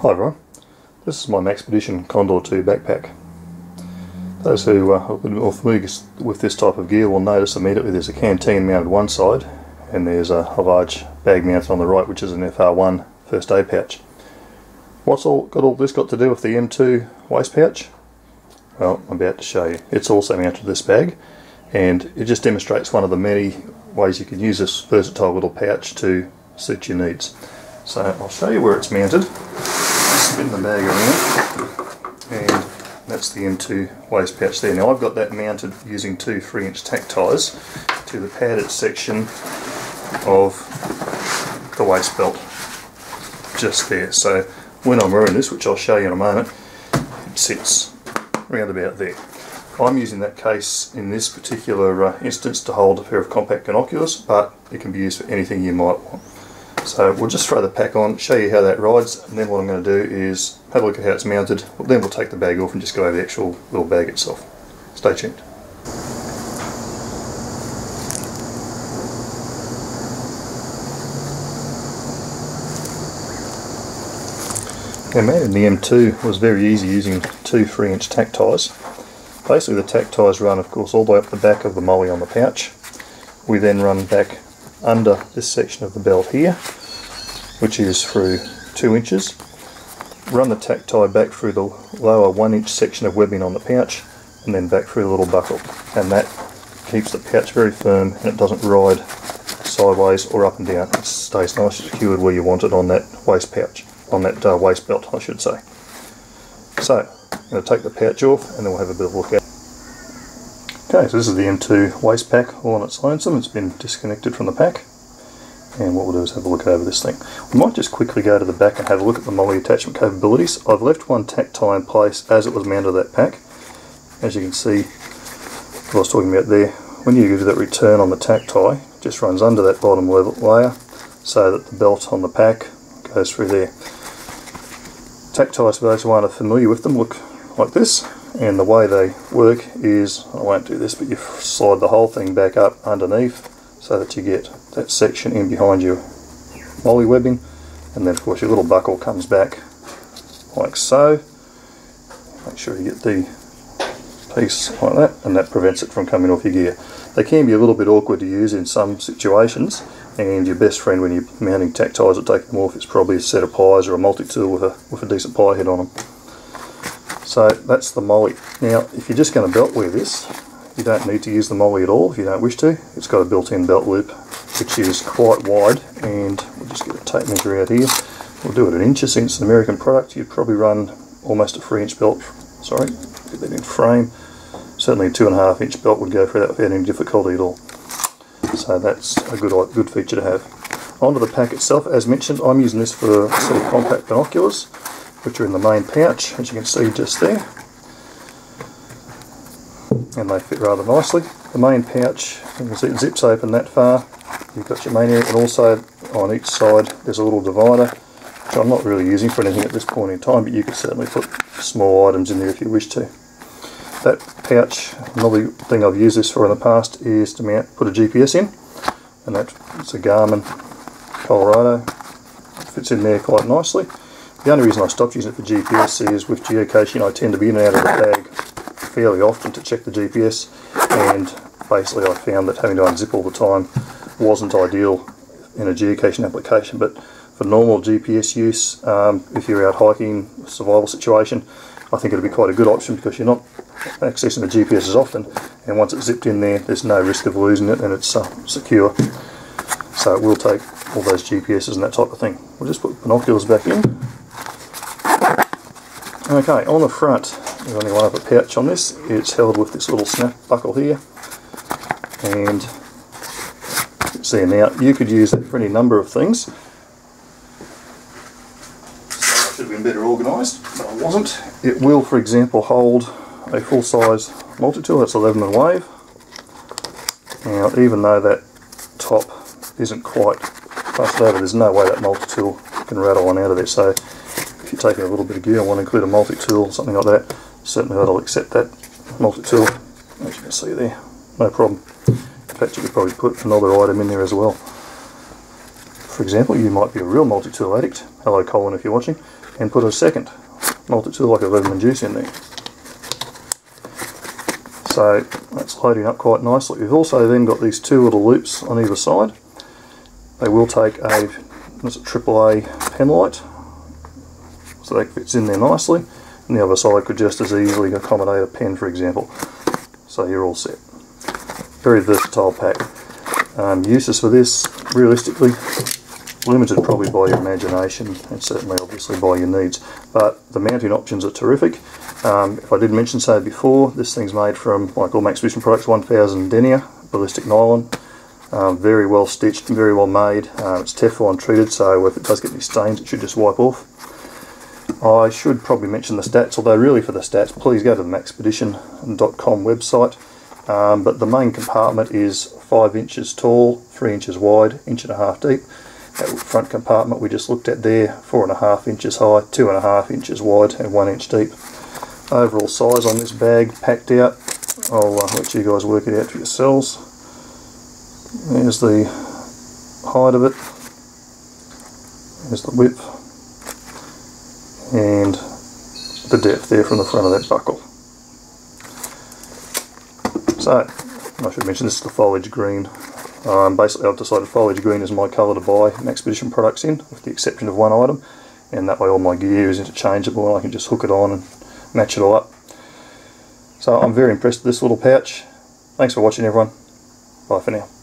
Hi everyone, this is my Maxpedition Vulture II backpack. Those who are a bit more familiar with this type of gear will notice immediately there's a canteen mounted one side and there's a large bag mounted on the right, which is an FR1 first aid pouch. What's all this got to do with the M2 waist pouch? Well, I'm about to show you. It's also mounted to this bag, and it just demonstrates one of the many ways you can use this versatile little pouch to suit your needs. So I'll show you where it's mounted. Spin the bag around, and that's the M2 waist pouch there. Now I've got that mounted using two 3-inch tack ties to the padded section of the waist belt, just there. So when I'm wearing this, which I'll show you in a moment, it sits around about there. I'm using that case in this particular instance to hold a pair of compact binoculars, but it can be used for anything you might want. So we'll just throw the pack on, show you how that rides, and then what I'm going to do is have a look at how it's mounted. Then we'll take the bag off and just go over the actual little bag itself. Stay tuned. Now, mounting the M2 was very easy using two 3-inch tack ties. Basically the tack ties run, of course, all the way up the back of the molly on the pouch. We then run back under this section of the belt here, which is through 2 inches. Run the tack tie back through the lower 1-inch section of webbing on the pouch, and then back through the little buckle. And that keeps the pouch very firm, and it doesn't ride sideways or up and down. It stays nice and secured where you want it on that waist pouch, on that waist belt, I should say. So I'm going to take the pouch off, and then we'll have a bit of a look at it. Okay, so this is the M2 waist pack all on its lonesome. It's been disconnected from the pack, and what we'll do is have a look over this thing. We might just quickly go to the back and have a look at the molly attachment capabilities. I've left one tack tie in place as it was mounted to that pack. As you can see, what I was talking about there, when you do that return on the tack tie, it just runs under that bottom layer so that the belt on the pack goes through there. Tack ties, for those who aren't familiar with them, look like this. And the way they work is, I won't do this, but you slide the whole thing back up underneath so that you get that section in behind your molly webbing, and then of course your little buckle comes back like so. Make sure you get the piece like that, and that prevents it from coming off your gear. They can be a little bit awkward to use in some situations, and your best friend when you're mounting tack ties or taking them off is probably a set of pliers or a multi-tool with a decent ply head on them. So that's the molly. Now, if you're just going to belt wear this, you don't need to use the molly at all if you don't wish to. It's got a built-in belt loop, which is quite wide, and we'll just get a tape measure out here. We'll do it in inches since it's an American product. You'd probably run almost a 3-inch belt. Sorry, get that in frame. Certainly a 2.5-inch belt would go through that without any difficulty at all. So that's a good feature to have. Onto the pack itself, as mentioned, I'm using this for a set of compact binoculars, which are in the main pouch, as you can see just there, and they fit rather nicely. The main pouch, you can see it zips open that far. You've got your main area, and also on each side there's a little divider, which I'm not really using for anything at this point in time, but you could certainly put small items in there if you wish to. That pouch, another thing I've used this for in the past is to put a GPS in, and it's a Garmin Colorado. It fits in there quite nicely. The only reason I stopped using it for GPS is with geocaching I tend to be in and out of the bag fairly often to check the GPS, and basically I found that having to unzip all the time wasn't ideal in a geocaching application. But for normal GPS use, if you're out hiking, a survival situation, I think it'll be quite a good option because you're not accessing the GPS as often, and once it's zipped in there, there's no risk of losing it, and it's secure. So it will take all those GPSs and that type of thing. We'll just put binoculars back in. Okay, on the front, there's only one other pouch on this. It's held with this little snap buckle here, and you can see now you could use it for any number of things. So I should have been better organised, but I wasn't. It will, for example, hold a full-size multi-tool. That's 11 and wave. Now, even though that top isn't quite passed over, there's no way that multi-tool can rattle on out of there. So if you're taking a little bit of gear and want to include a multi-tool, something like that, certainly that'll accept that multi-tool, as you can see there, no problem. In fact, you could probably put another item in there as well. For example, you might be a real multi-tool addict. Hello Colin if you're watching. and put a second multi-tool like a lemon juice in there. So that's loading up quite nicely. We've also then got these two little loops on either side. They will take a AAA pen light, so that fits in there nicely, and the other side could just as easily accommodate a pen, for example. So you're all set. Very versatile pack. Uses for this, realistically, limited probably by your imagination and certainly obviously by your needs, but the mounting options are terrific. If I did mention so before, this thing's made from, like all Maxpedition products, 1000 denier ballistic nylon. Very well stitched, very well made. It's Teflon treated, so if it does get any stains it should just wipe off. I should probably mention the stats, although really for the stats please go to the Maxpedition.com website. But the main compartment is 5 inches tall, 3 inches wide, 1.5 inches deep. That front compartment we just looked at there, 4.5 inches high, 2.5 inches wide and 1 inch deep. Overall size on this bag packed out, I'll let you guys work it out for yourselves. There's the height of it, there's the width, and the depth there from the front of that buckle. So, I should mention this is the foliage green. Basically I've decided foliage green is my colour to buy Maxpedition products in, with the exception of one item, and that way all my gear is interchangeable and I can just hook it on and match it all up. So I'm very impressed with this little pouch. Thanks for watching everyone. Bye for now.